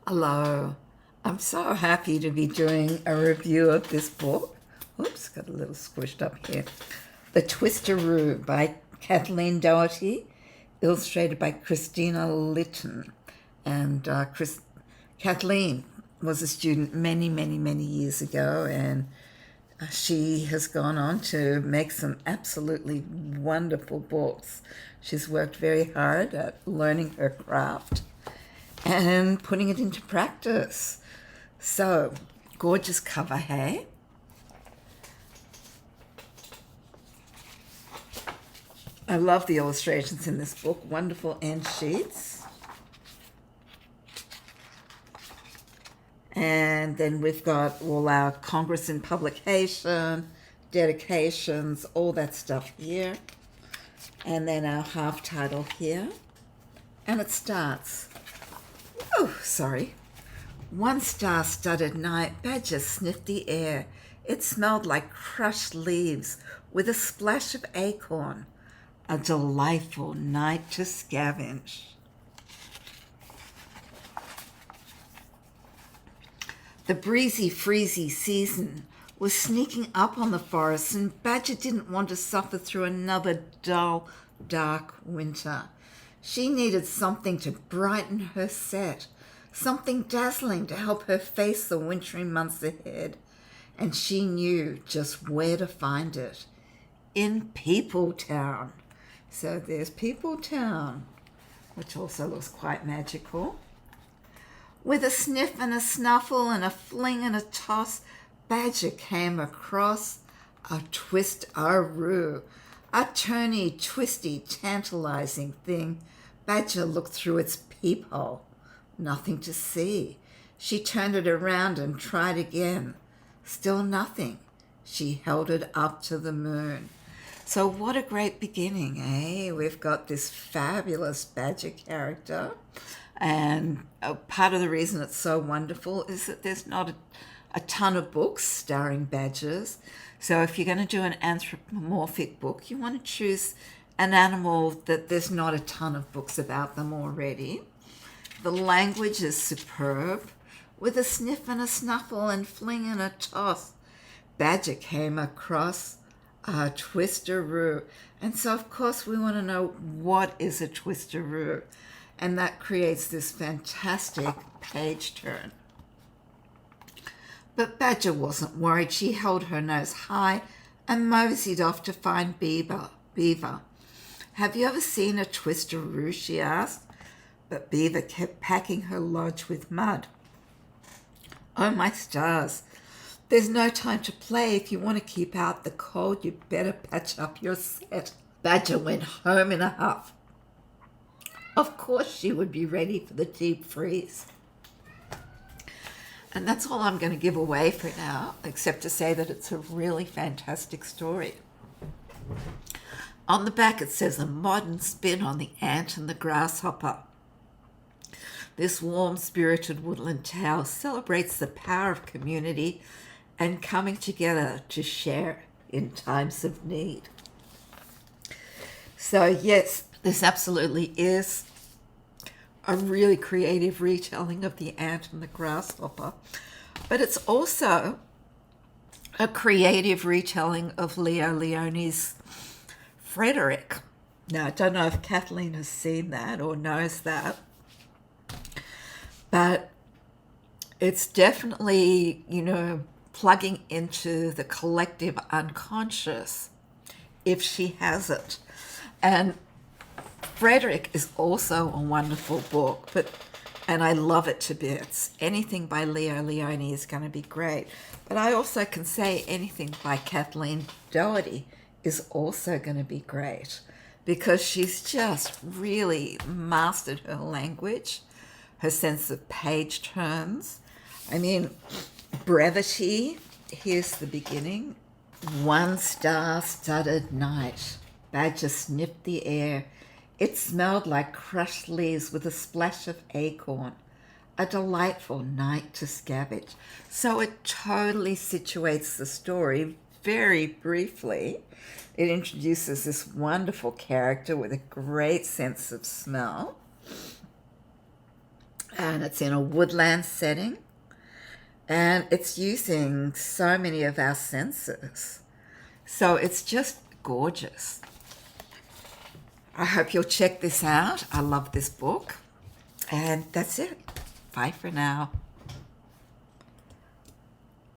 Hello. I'm so happy to be doing a review of this book. Oops, got a little squished up here. The Twist-a-Roo by Kathleen Doherty, illustrated by Christina Litton. And Kathleen was a student many, many, many years ago, and she has gone on to make some absolutely wonderful books. She's worked very hard at learning her craft and putting it into practice. So, gorgeous cover, hey? I love the illustrations in this book. Wonderful end sheets. And then we've got all our Congress and publication, dedications, all that stuff here. And then our half title here. And it starts. Oh, sorry. One star-studded night, Badger sniffed the air. It smelled like crushed leaves with a splash of acorn. A delightful night to scavenge. The breezy, freezy season was sneaking up on the forest, and Badger didn't want to suffer through another dull, dark winter. She needed something to brighten her set, something dazzling to help her face the wintry months ahead, and she knew just where to find it. In Peopletown. So there's Peopletown, which also looks quite magical. With a sniff and a snuffle and a fling and a toss, Badger came across a Twist-a-Roo, a turny, twisty, tantalizing thing. Badger looked through its peephole. Nothing to see. She turned it around and tried again. Still nothing. She held it up to the moon. So what a great beginning, eh? We've got this fabulous Badger character. And part of the reason it's so wonderful is that there's not a ton of books starring badgers. So if you're going to do an anthropomorphic book, you want to choose an animal that there's not a ton of books about them already. The language is superb. With a sniff and a snuffle and fling and a toss, Badger came across a Twist-a-Roo. And so, of course, we want to know what is a Twist-a-Roo. And that creates this fantastic page turn. But Badger wasn't worried. She held her nose high and moseyed off to find Beaver. Have you ever seen a Twist-a-Roo? She asked. But Beaver kept packing her lodge with mud. Oh, my stars. There's no time to play. If you want to keep out the cold, you'd better patch up your set. Badger went home in a huff. Of course she would be ready for the deep freeze. And that's all I'm going to give away for now, except to say that it's a really fantastic story. On the back it says, a modern spin on the ant and the grasshopper. This warm-spirited woodland tale celebrates the power of community and coming together to share in times of need. So yes, this absolutely is a really creative retelling of the ant and the grasshopper, but it's also a creative retelling of Leo Leone's Frederick. Now, I don't know if Kathleen has seen that or knows that, but it's definitely, plugging into the collective unconscious, if she has it. And Frederick is also a wonderful book, and I love it to bits. Anything by Leo Leone is going to be great. But I also can say anything by Kathleen Doherty is also going to be great, because she's just really mastered her language, her sense of page turns. I mean, brevity. Here's the beginning. One star-studded night. Badger sniffed the air. It smelled like crushed leaves with a splash of acorn. A delightful night to scavenge. So it totally situates the story very briefly. It introduces this wonderful character with a great sense of smell. and it's in a woodland setting, and it's using so many of our senses. So it's just gorgeous. I hope you'll check this out. I love this book. And that's it. Bye for now.